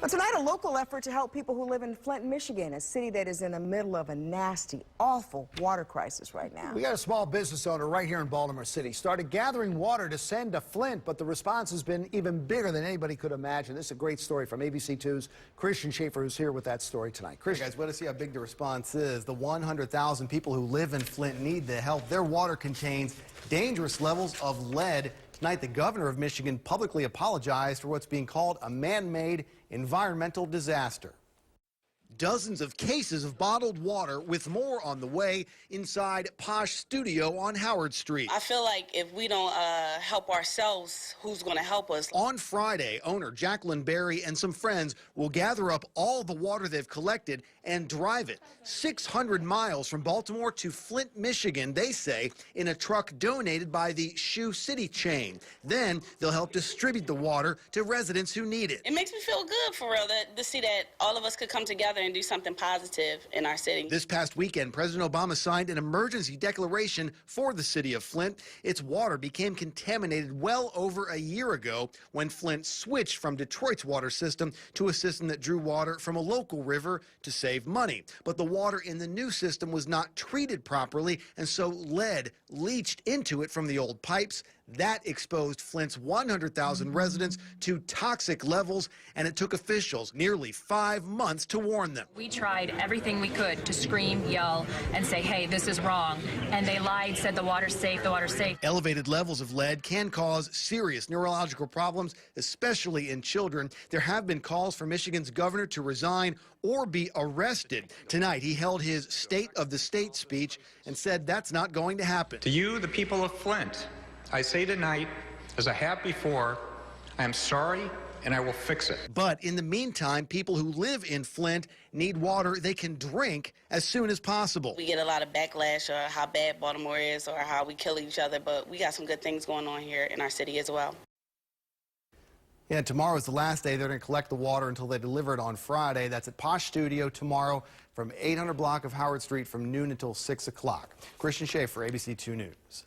But tonight, a local effort to help people who live in Flint, Michigan, a city that is in the middle of a nasty, awful water crisis right now. We got a small business owner right here in Baltimore City. Started gathering water to send to Flint, but the response has been even bigger than anybody could imagine. This is a great story from ABC2's Christian Schaefer, who's here with that story tonight. Christian. Hey guys, want to see how big the response is. The 100,000 people who live in Flint need the help. Their water contains dangerous levels of lead. Tonight, the governor of Michigan publicly apologized for what's being called a man-made environmental disaster. Dozens of cases of bottled water with more on the way inside Posh Studio on Howard Street. I feel like if we don't help ourselves, who's going to help us? On Friday, owner Jacqueline Berry and some friends will gather up all the water they've collected and drive it 600 miles from Baltimore to Flint, Michigan, they say, in a truck donated by the Shoe City chain. Then they'll help distribute the water to residents who need it. It makes me feel good, for real, to see that all of us could come together and do something positive in our city. This past weekend, President Obama signed an emergency declaration for the city of Flint. Its water became contaminated well over a year ago when Flint switched from Detroit's water system to a system that drew water from a local river to save money. But the water in the new system was not treated properly, and so lead leached into it from the old pipes. That exposed Flint's 100,000 residents to toxic levels, and it took officials nearly 5 months to warn them. We tried everything we could to scream, yell, and say, hey, this is wrong. And they lied, said the water's safe, the water's safe. Elevated levels of lead can cause serious neurological problems, especially in children. There have been calls for Michigan's governor to resign or be arrested. Tonight, he held his State of the State speech and said that's not going to happen. To you, the people of Flint, I say tonight, as I have before, I am sorry and I will fix it. But in the meantime, people who live in Flint need water they can drink as soon as possible. We get a lot of backlash or how bad Baltimore is or how we kill each other, but we got some good things going on here in our city as well. Yeah, tomorrow is the last day they're going to collect the water until they deliver it on Friday. That's at Posh Studio tomorrow from 800 block of Howard Street from noon until 6 o'clock. Christian Schaefer, ABC2 News.